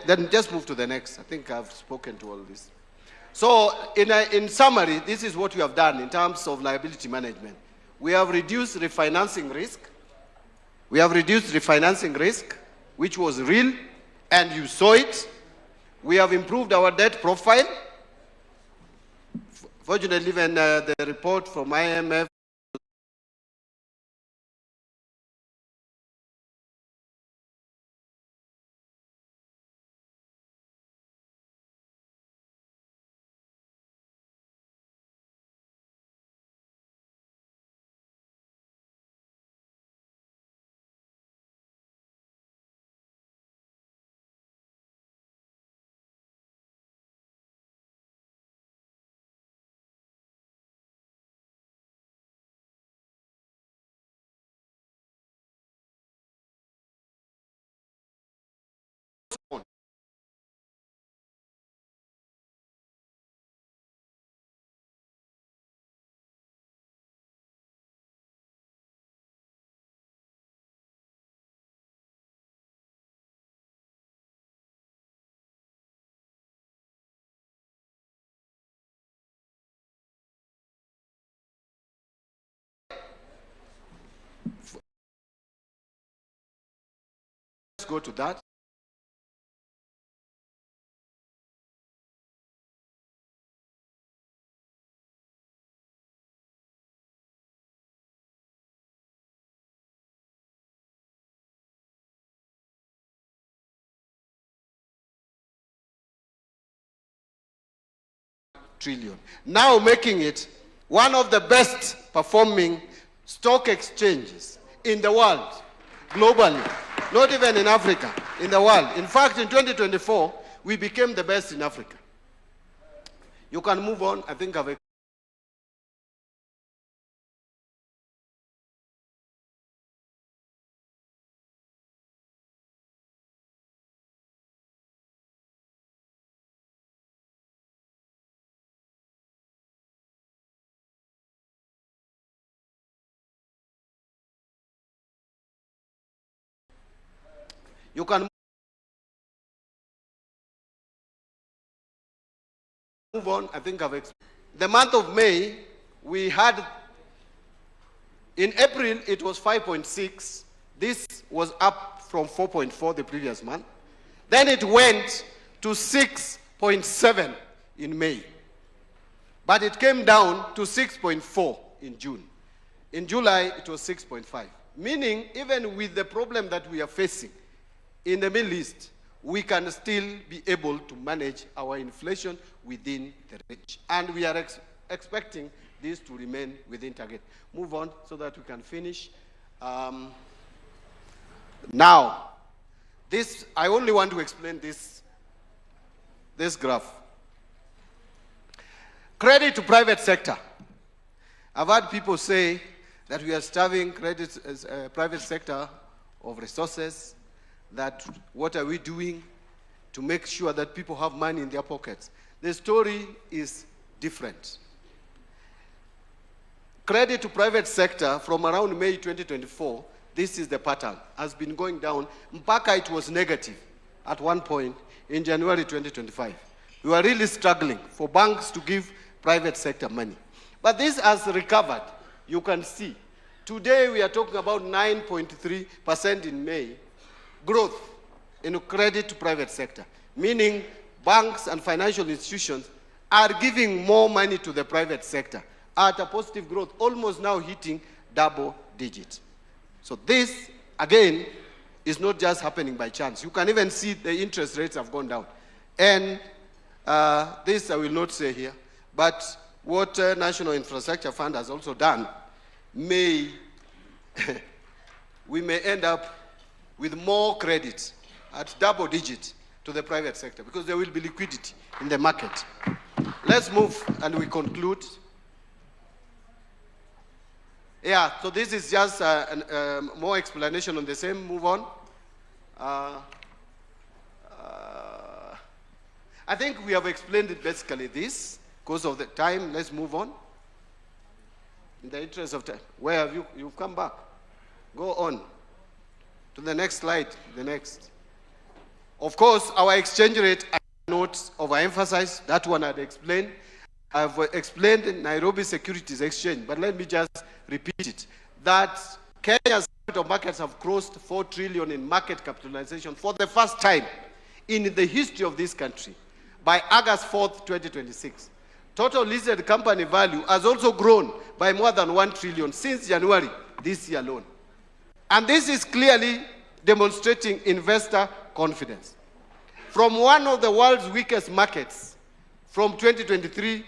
Then just move to the next. I think I've spoken to all this. So in summary, this is what we have done in terms of liability management. We have reduced refinancing risk. We have reduced refinancing risk, which was real, and you saw it. We have improved our debt profile. Fortunately, even the report from IMF go to that. Trillion. Now making it one of the best performing stock exchanges in the world, globally, not even in Africa, in the world. In fact, in 2024, we became the best in Africa. You can move on. I think I've You can move on. I think I've explained. The month of May, we had, in April, it was 5.6. This was up from 4.4 the previous month. Then it went to 6.7 in May. But it came down to 6.4 in June. In July, it was 6.5. Meaning, even with the problem that we are facing in the Middle East, we can still be able to manage our inflation within the range. And we are expecting this to remain within target. Move on so that we can finish. Now, I only want to explain this graph. Credit to private sector. I've heard people say that we are starving private sector of resources, that what are we doing to make sure that people have money in their pockets. The story is different. Credit to private sector from around May 2024, this is the pattern, has been going down. Mpaka it was negative at one point in January 2025. We were really struggling for banks to give private sector money. But this has recovered. You can see. Today we are talking about 9.3% in May growth in credit to private sector, meaning banks and financial institutions are giving more money to the private sector at a positive growth, almost now hitting double digits. So this, again, is not just happening by chance. You can even see the interest rates have gone down. And this I will not say here, but what National Infrastructure Fund has also done, we may end up with more credit at double digit to the private sector because there will be liquidity in the market. Let's move and we conclude. Yeah, so this is just more explanation on the same. Move on. I think we have explained it basically this because of the time. Let's move on. In the interest of time. Where have you? You've come back. Go on. To the next slide, the next. Of course, our exchange rate, I not overemphasize, that one I'd explained. I've explained Nairobi Securities Exchange, but let me just repeat it, that Kenya's capital markets have crossed 4 trillion in market capitalization for the first time in the history of this country by August 4th, 2026. Total listed company value has also grown by more than 1 trillion since January this year alone. And this is clearly demonstrating investor confidence. From one of the world's weakest markets from 2023,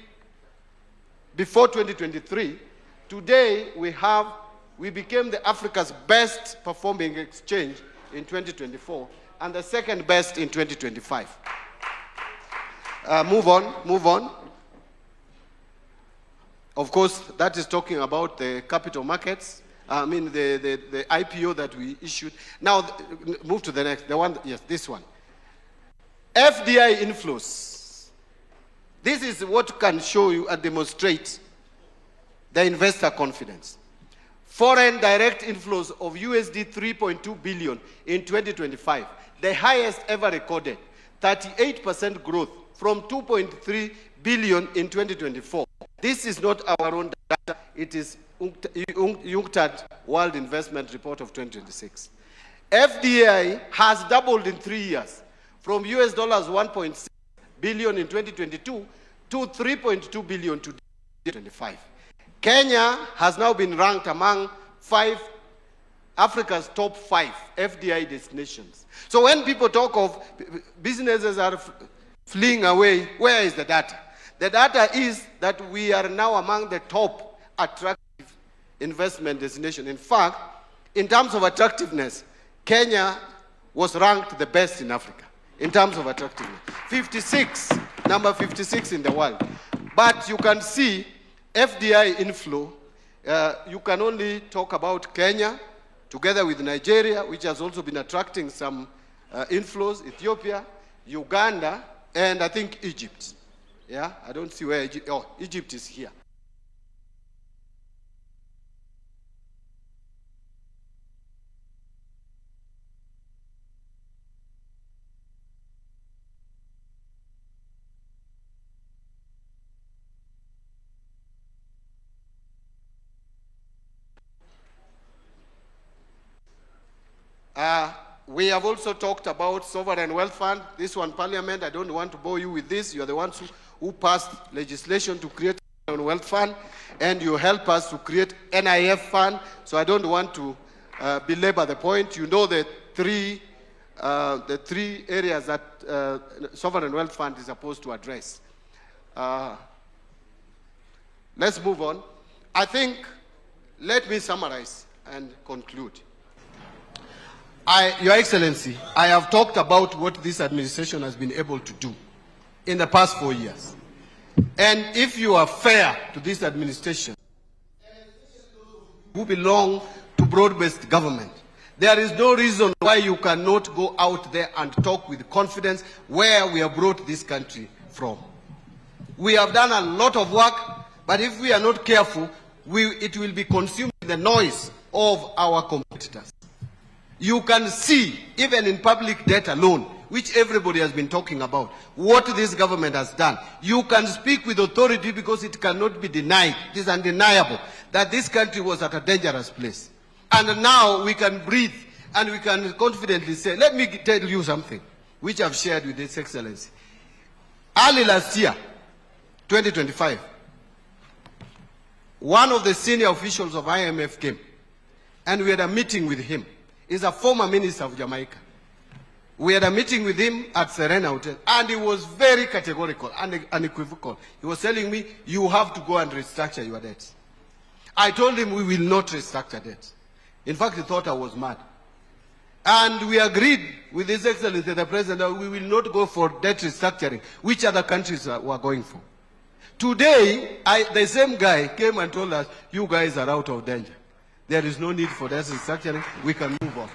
before 2023, today we became the Africa's best performing exchange in 2024 and the second best in 2025. Move on. Of course, that is talking about the capital markets. I mean, the IPO that we issued. Now, move to the next, the one, yes, this one. FDI inflows. This is what can show you and demonstrate the investor confidence. Foreign direct inflows of USD 3.2 billion in 2025, the highest ever recorded, 38% growth from 2.3 billion in 2024. This is not our own data, it is UNCTAD World Investment Report of 2026. FDI has doubled in 3 years, from US dollars 1.6 billion in 2022 to 3.2 billion to 2025. Kenya has now been ranked among Africa's top 5 FDI destinations. So when people talk of businesses are fleeing away, where is the data? The data is that we are now among the top attractive investment destination. In fact, in terms of attractiveness, Kenya was ranked the best in Africa in terms of attractiveness. Number 56 in the world. But you can see FDI inflow, you can only talk about Kenya, together with Nigeria, which has also been attracting some inflows, Ethiopia, Uganda, and I think Egypt. Yeah, I don't see where Egypt, oh, Egypt is here. We have also talked about sovereign wealth fund. This one, Parliament, I don't want to bore you with this. You are the ones who passed legislation to create a sovereign wealth fund, and you help us to create NIF fund. So I don't want to belabor the point. You know the three areas that sovereign wealth fund is supposed to address. Let's move on. I think, let me summarize and conclude. Your Excellency, I have talked about what this administration has been able to do in the past 4 years. And if you are fair to this administration, who belong to broad-based government, there is no reason why you cannot go out there and talk with confidence where we have brought this country from. We have done a lot of work, but if we are not careful, it will be consumed in the noise of our competitors. You can see, even in public debt alone, which everybody has been talking about, what this government has done. You can speak with authority because it cannot be denied. It is undeniable that this country was at a dangerous place. And now we can breathe and we can confidently say, let me tell you something, which I've shared with His Excellency. Early last year, 2025, one of the senior officials of IMF came, and we had a meeting with him. He's a former minister of Jamaica. We had a meeting with him at Serena Hotel, and he was very categorical and unequivocal. He was telling me, you have to go and restructure your debts. I told him we will not restructure debts. In fact, he thought I was mad. And we agreed with His Excellency, the President, that we will not go for debt restructuring, which other countries were going for. Today, the same guy came and told us, you guys are out of danger. There is no need for debt restructuring. We can move on.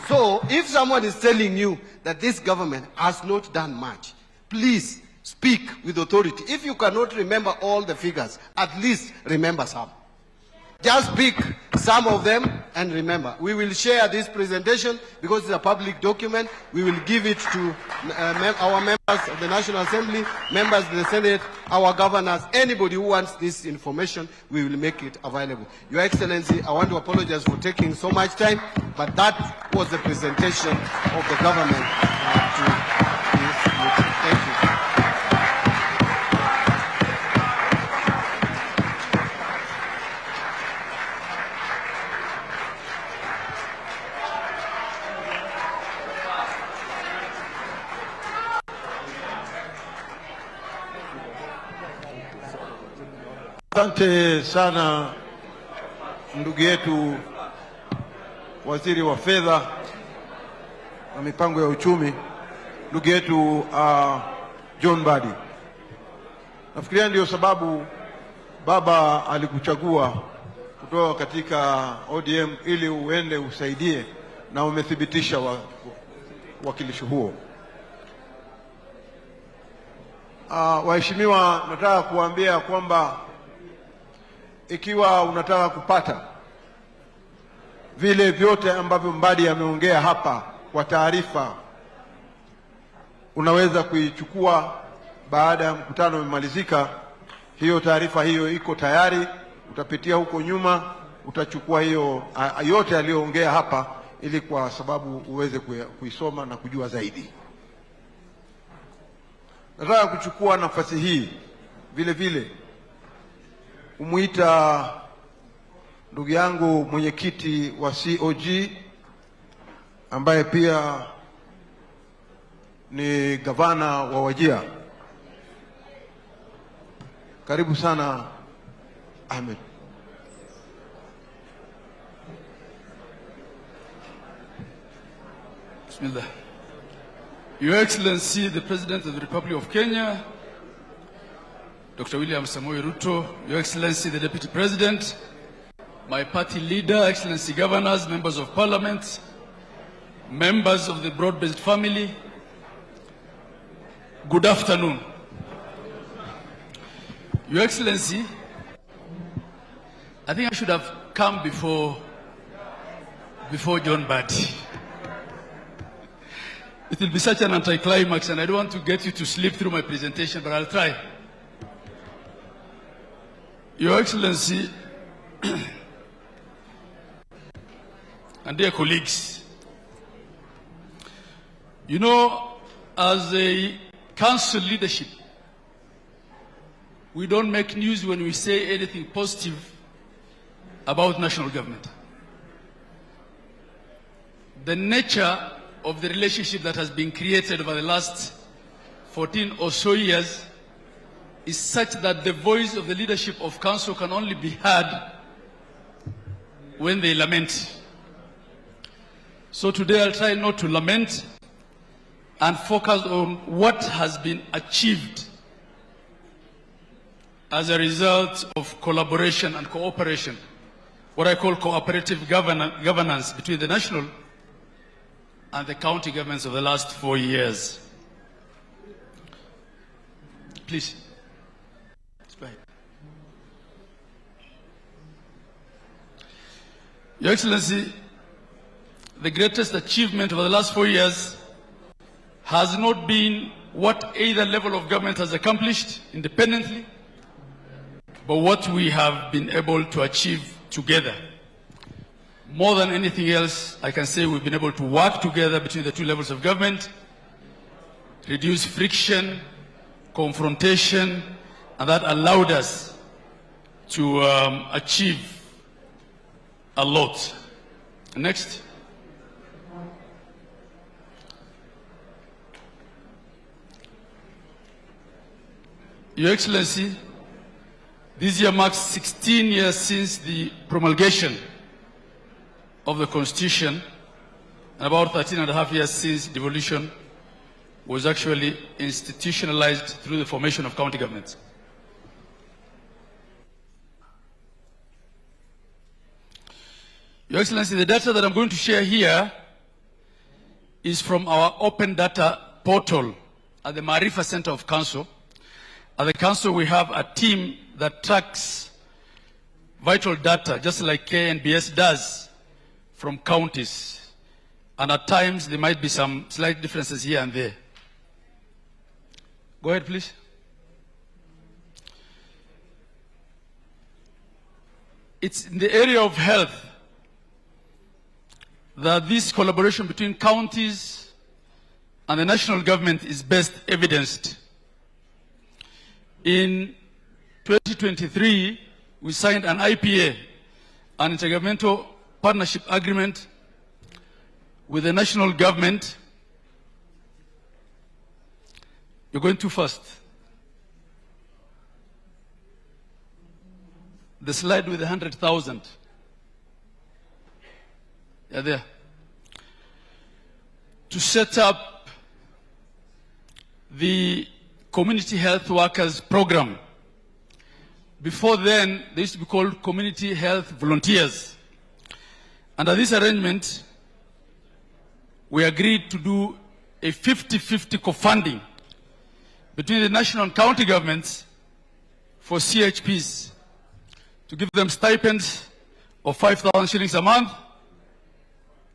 So, if someone is telling you that this government has not done much, please speak with authority. If you cannot remember all the figures, at least remember some. Just pick some of them And remember, we will share this presentation because it's a public document. We will give it to our members of the National Assembly, members of the Senate, our governors, anybody who wants this information, we will make it available. Your Excellency, I want to apologize for taking so much time, but that was the presentation of the government to this meeting. Thank you. Asante sana ndugu yetu Waziri wa Fedha na Mipango ya Uchumi, ndugu yetu John Mbadi. Nafikiria ndio sababu baba alikuchagua kutoka katika ODM ili uende usaidie, na umethibitisha wakilishi huo. Waheshimiwa, nataka kuambia kwamba ikiwa unataka kupata vile vyote ambavyo Mbadi ameongea hapa kwa taarifa, unaweza kuichukua baada ya mkutano umemalizika. Hiyo taarifa hiyo iko tayari, utapitia huko nyuma, utachukua hiyo yote aliyoongea hapa, ili kwa sababu uweze kuisoma na kujua zaidi. Nataka kuchukua nafasi hii vile vile kumuita ndugu yangu mwenyekiti wa COG ambaye pia ni gavana wa Wajir. Karibu sana Ahmed. Bismillah. Your Excellency, the President of the Republic of Kenya, Dr. William Samoei Routo, Your Excellency, the Deputy President, my party leader, Excellency Governors, Members of Parliament, members of the broad-based family, good afternoon. Your Excellency, I think I should have come before John Mbadi. It will be such an anticlimax, and I don't want to get you to sleep through my presentation, but I'll try. Your Excellency, and dear colleagues, you know, as a council leadership, we don't make news when we say anything positive about national government. The nature of the relationship that has been created over the last 14 or so years is such that the voice of the leadership of council can only be heard when they lament. So today I'll try not to lament and focus on what has been achieved as a result of collaboration and cooperation, what I call cooperative governance between the national and the county governments of the last 4 years. Please. Go ahead. Your Excellency, the greatest achievement over the last 4 years has not been what either level of government has accomplished independently, but what we have been able to achieve together. More than anything else, I can say we've been able to work together between the two levels of government, reduce friction, confrontation, and that allowed us to achieve a lot. Next. Your Excellency, this year marks 16 years since the promulgation of the Constitution, and about 13.5 years since devolution was actually institutionalized through the formation of county governments. Your Excellency, the data that I'm going to share here is from our open data portal at the Marifa Center of Council. At the Council, we have a team that tracks vital data, just like KNBS does, from counties. And at times, there might be some slight differences here and there. Go ahead, please. It's in the area of health that this collaboration between counties and the national government is best evidenced. In 2023, we signed an IPA, an intergovernmental partnership agreement with the national government. You're going too fast. The slide with the 100,000. Yeah, there. To set up the community health workers program. Before then, they used to be called community health volunteers. Under this arrangement, we agreed to do a 50-50 co-funding between the national and county governments for CHPs to give them stipends of 5,000 shillings a month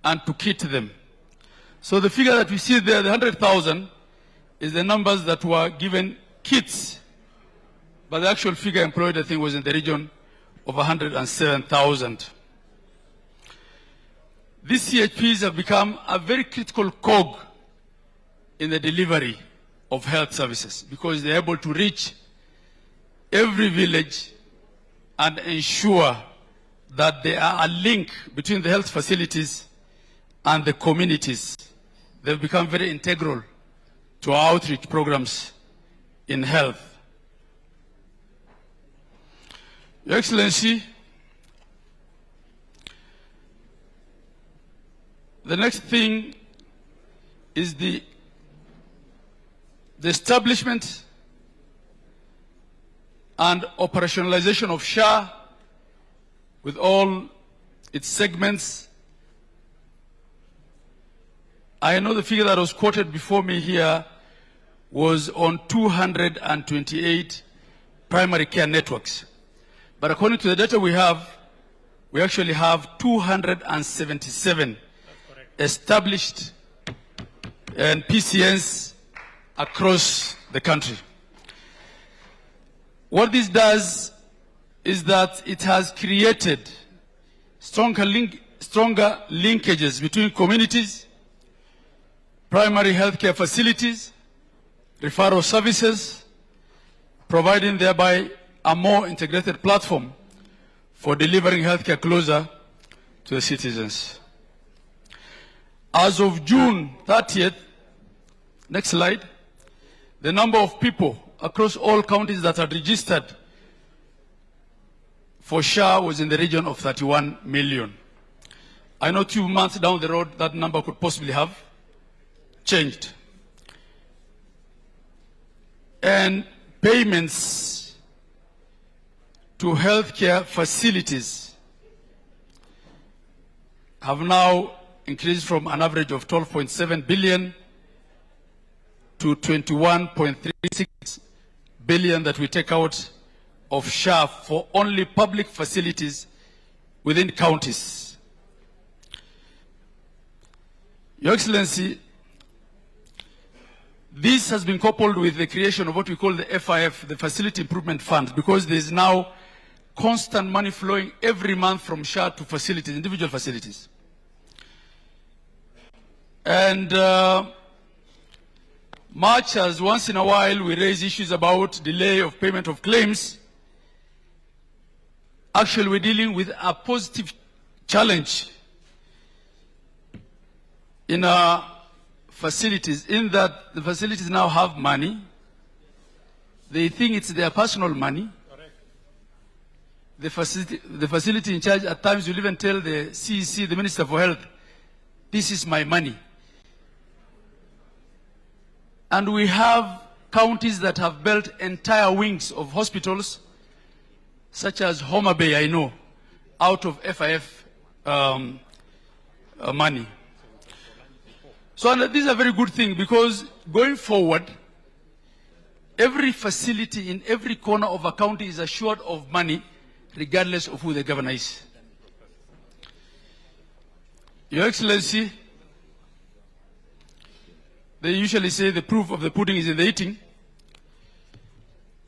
and to kit them. So the figure that we see there, the 100,000, is the numbers that were given kits, but the actual figure employed, I think, was in the region of 107,000. These CHPs have become a very critical cog in the delivery of health services because they're able to reach every village and ensure that there are a link between the health facilities and the communities. They've become very integral to our outreach programs in health. Your Excellency, the next thing is the establishment and operationalization of SHA with all its segments. I know the figure that was quoted before me here was on 228 primary care networks. But according to the data we have, we actually have 277 established and PCNs across the country. What this does is that it has created stronger linkages between communities, primary healthcare facilities, referral services, providing thereby a more integrated platform for delivering healthcare closer to the citizens. As of June 30th, next slide, the number of people across all counties that are registered for SHA was in the region of 31 million. I know 2 months down the road that number could possibly have changed. And payments to healthcare facilities have now increased from an average of 12.7 billion to 21.36 billion that we take out of SHA for only public facilities within counties. Your Excellency, this has been coupled with the creation of what we call the FIF, the Facility Improvement Fund, because there is now constant money flowing every month from SHA to facilities, individual facilities. And much as once in a while we raise issues about delay of payment of claims, actually we're dealing with a positive challenge in our facilities, in that the facilities now have money. They think it's their personal money. Correct. The facility in charge at times will even tell the CEC, the Minister for Health, this is my money. And we have counties that have built entire wings of hospitals, such as Homa Bay, I know, out of FIF money. So this is a very good thing, because going forward, every facility in every corner of a county is assured of money, regardless of who the governor is. Your Excellency, they usually say the proof of the pudding is in the eating.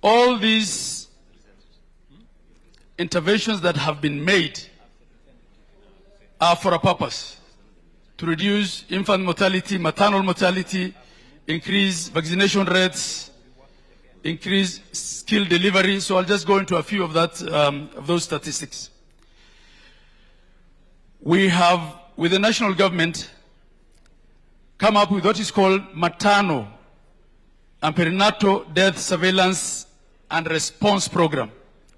All these interventions that have been made are for a purpose: to reduce infant mortality, maternal mortality, increase vaccination rates, increase skill delivery. So I'll just go into a few of those statistics. We have, with the national government, come up with what is called maternal and perinatal death surveillance and response program,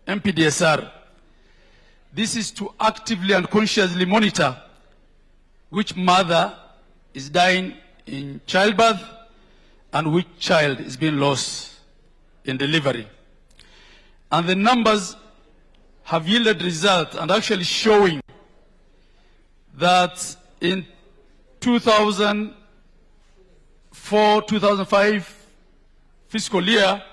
MPDSR. This is to actively and consciously monitor which mother is dying in childbirth and which child is being lost in delivery. And the numbers have yielded results and actually showing that in 2004-2005 fiscal year,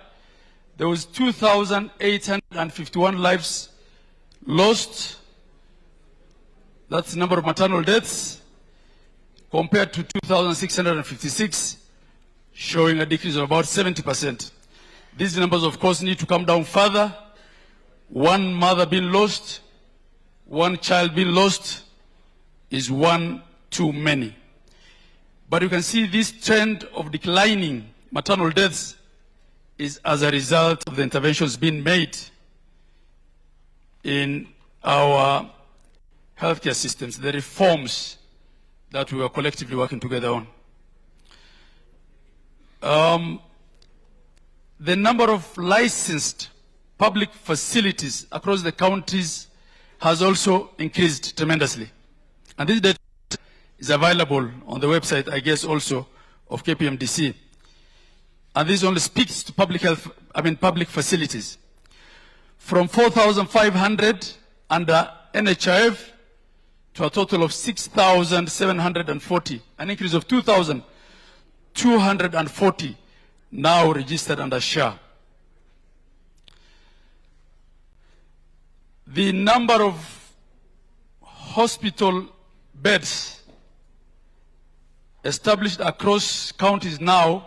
there was 2,851 lives lost. That's the number of maternal deaths, compared to 2,656, showing a decrease of about 70%. These numbers, of course, need to come down further. One mother being lost, one child being lost is one too many. But you can see this trend of declining maternal deaths is as a result of the interventions being made in our healthcare systems, the reforms that we are collectively working together on. The number of licensed public facilities across the counties has also increased tremendously. And this data is available on the website, I guess, also of KPMDC. And this only speaks to public facilities. From 4,500 under NHIF to a total of 6,740, an increase of 2,240 now registered under SHA. The number of hospital beds established across counties now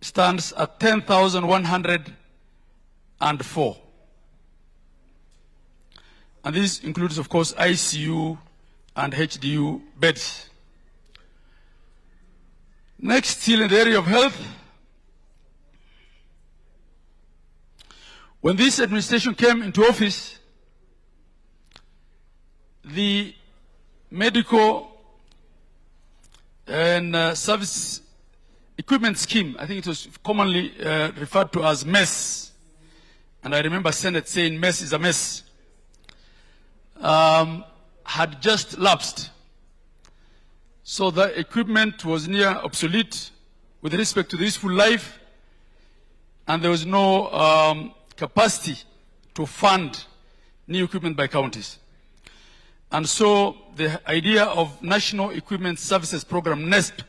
stands at 10,104. And this includes, of course, ICU and HDU beds. Next, still in the area of health, when this administration came into office, the medical and service equipment scheme, I think it was commonly referred to as MESS, and I remember Senate saying MESS is a mess, had just lapsed. So the equipment was near obsolete with respect to the useful life, and there was no capacity to fund new equipment by counties. And so the idea of National Equipment Services Program, NESP,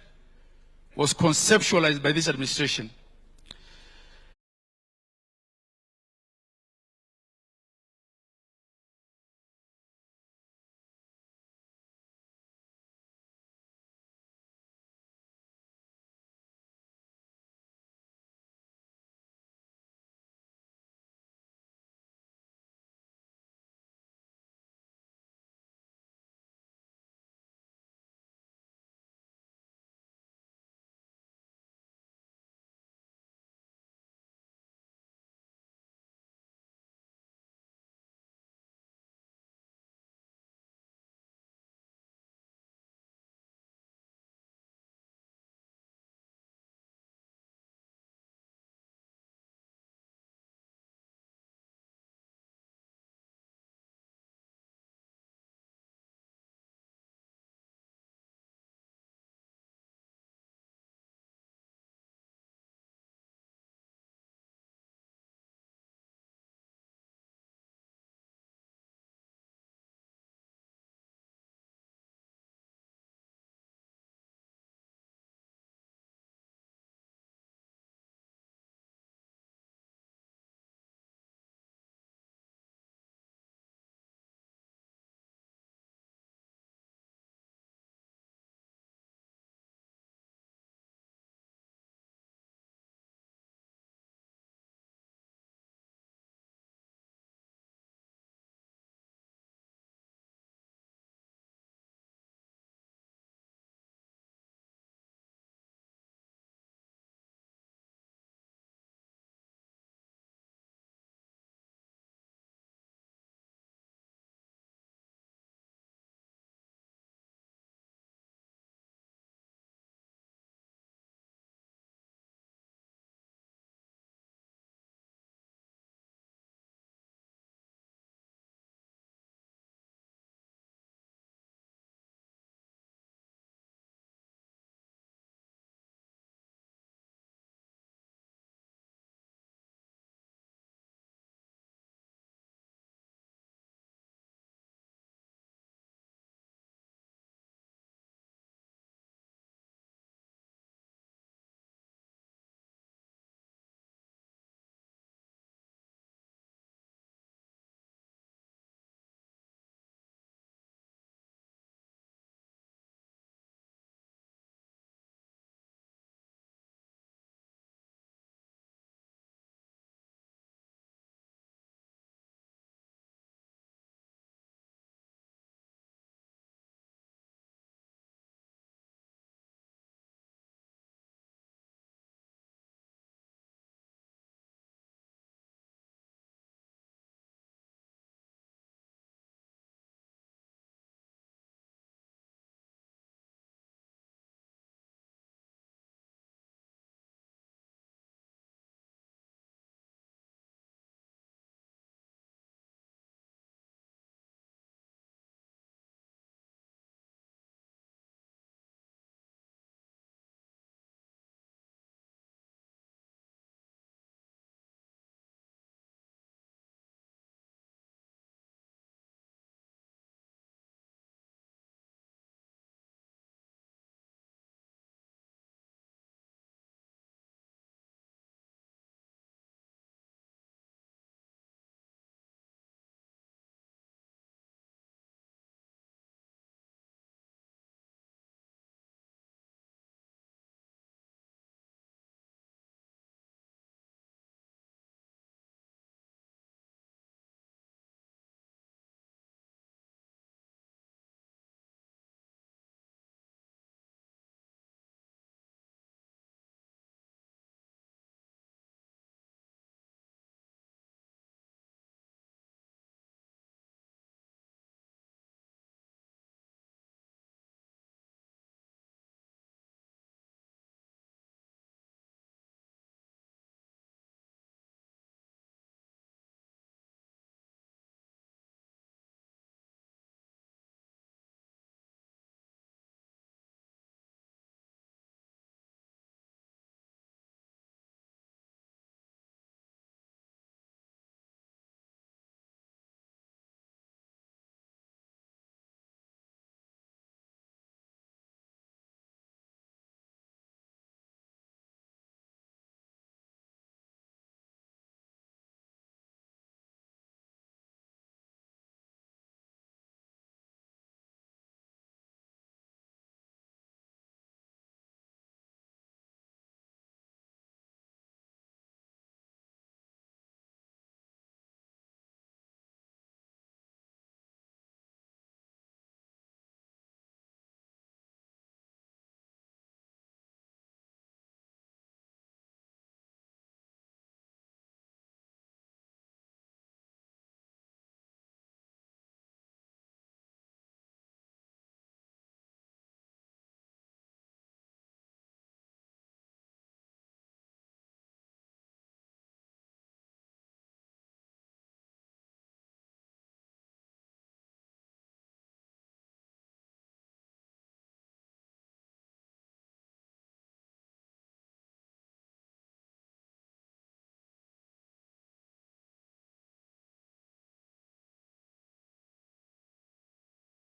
was conceptualized by this administration.